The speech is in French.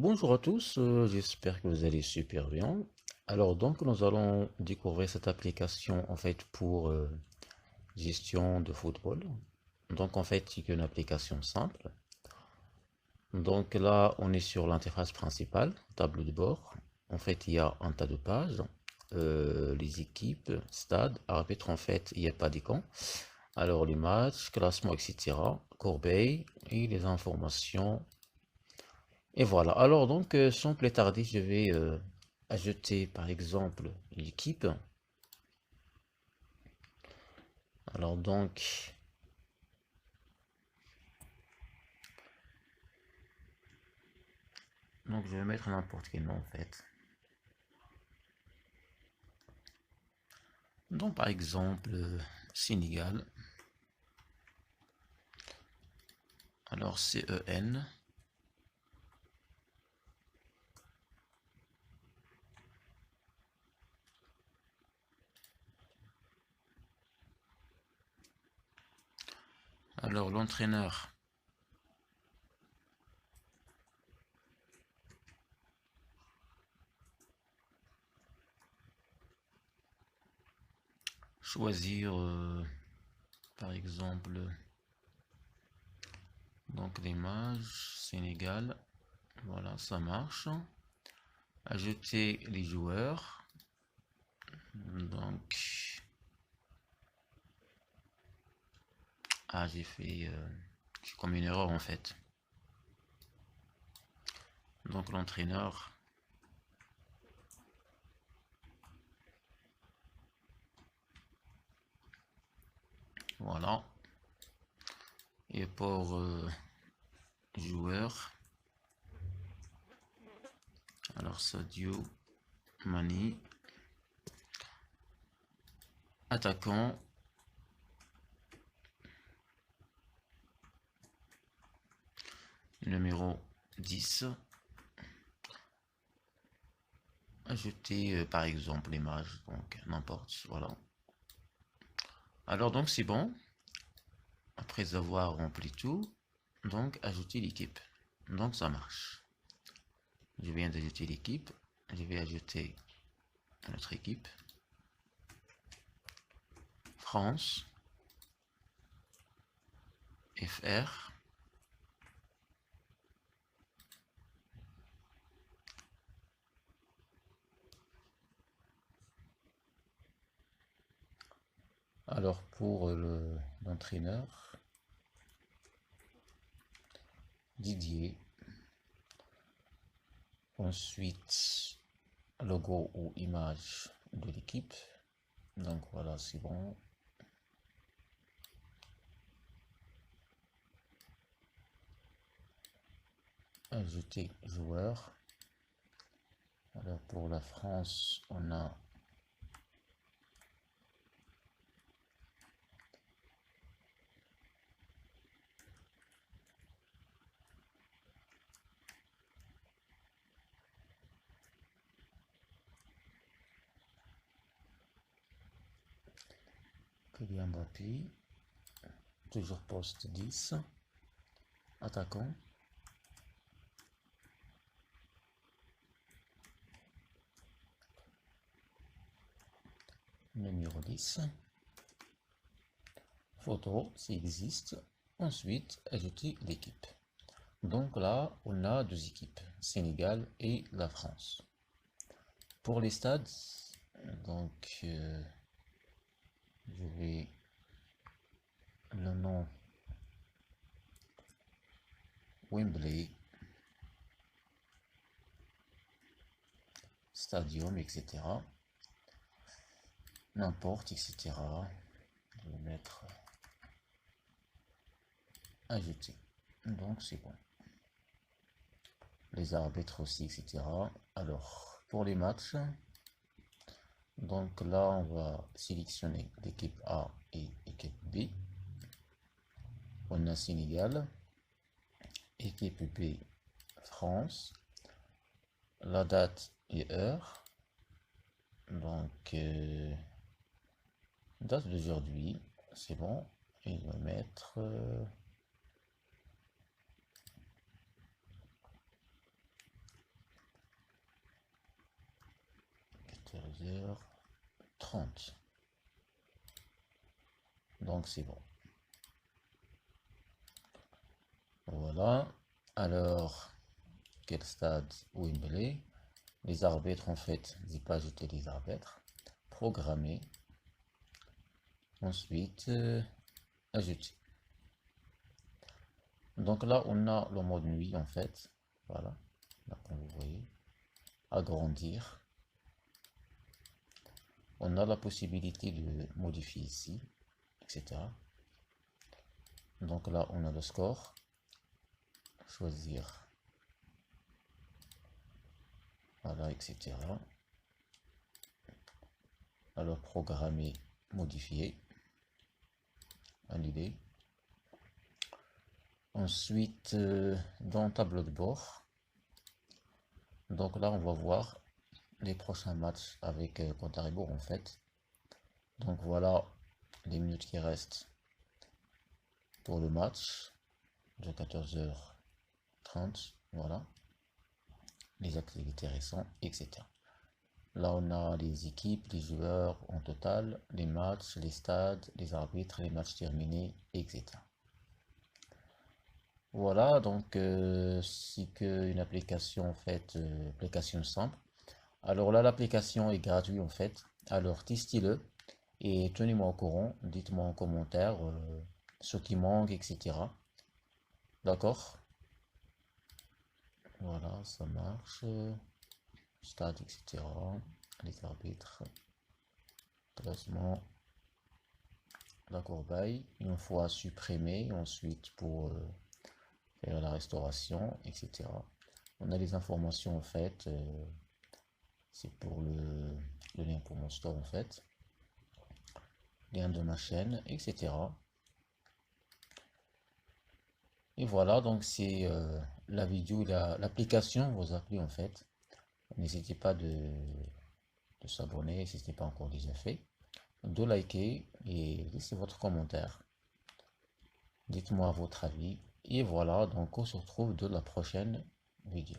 Bonjour à tous, j'espère que vous allez super bien. Alors donc nous allons découvrir cette application en fait pour gestion de football. Donc en fait c'est une application simple. Donc là on est sur l'interface principale, tableau de bord. En fait il y a un tas de pages, les équipes, stade, arbitre en fait il n'y a pas d'icône. Alors les matchs, classement etc. Corbeille et les informations. Et voilà. Alors donc, sans plus tarder, je vais ajouter par exemple l'équipe. Alors donc je vais mettre n'importe quel nom en fait. Donc par exemple Sénégal. Alors CEN. Alors l'entraîneur. Choisir par exemple donc l'image Sénégal. Voilà, ça marche. Ajouter les joueurs. Donc j'ai commis une erreur en fait. Donc l'entraîneur. Voilà. Et pour joueur, alors Sadio Mani, attaquant, numéro 10, ajouter par exemple l'image, donc n'importe, voilà. Alors donc c'est bon, après avoir rempli tout, donc ajouter l'équipe, donc ça marche. Je viens d'ajouter l'équipe, je vais ajouter notre équipe, France, FR, alors pour l'entraîneur, Didier, ensuite logo ou image de l'équipe, donc voilà c'est bon. Ajouter joueur. Alors pour la France, on a Kylian Mbappé, toujours poste 10, attaquant, numéro 10, photo s'il existe, ensuite ajouter l'équipe. Donc là, on a deux équipes, Sénégal et la France. Pour les stades, donc je vais le nom Wembley Stadium, etc. N'importe, etc. Je vais mettre ajouter. Donc c'est bon. Les arbitres aussi, etc. Alors, pour les matchs, donc là, on va sélectionner l'équipe A et l'équipe B. On a Sénégal, équipe B, France, la date et heure. Donc, date d'aujourd'hui, c'est bon. Et je vais mettre 14h30. Donc c'est bon. Voilà. Alors, quel stade Wembley? Les arbitres, en fait, n'hésitez pas à ajouter les arbitres. Programmer. Ensuite, ajouter. Donc là, on a le mode nuit, en fait. Voilà. Là, comme vous voyez. Agrandir. On a la possibilité de modifier ici, etc. Donc là, on a le score. Choisir. Voilà, etc. Alors, programmer, modifier, annuler. Ensuite, dans tableau de bord, donc là, on va voir les prochains matchs avec compte à rebours en fait. Donc voilà les minutes qui restent pour le match de 14h30. Voilà les activités récentes, etc. Là, on a les équipes, les joueurs en total, les matchs, les stades, les arbitres, les matchs terminés, etc. Voilà, donc c'est qu'une application en fait, application simple. Alors là, l'application est gratuite en fait. Alors testez-le et tenez-moi au courant. Dites-moi en commentaire ce qui manque, etc. D'accord? Voilà, ça marche. Stade, etc. Les arbitres, classement, la corbeille. Une fois supprimé, ensuite pour faire la restauration, etc. On a les informations en fait. C'est pour le lien pour mon store en fait. Lien de ma chaîne, etc. Et voilà, donc c'est la vidéo, l'application, vos applis en fait. N'hésitez pas de s'abonner si ce n'est pas encore déjà fait. De liker et laissez votre commentaire. Dites-moi votre avis. Et voilà, donc on se retrouve de la prochaine vidéo.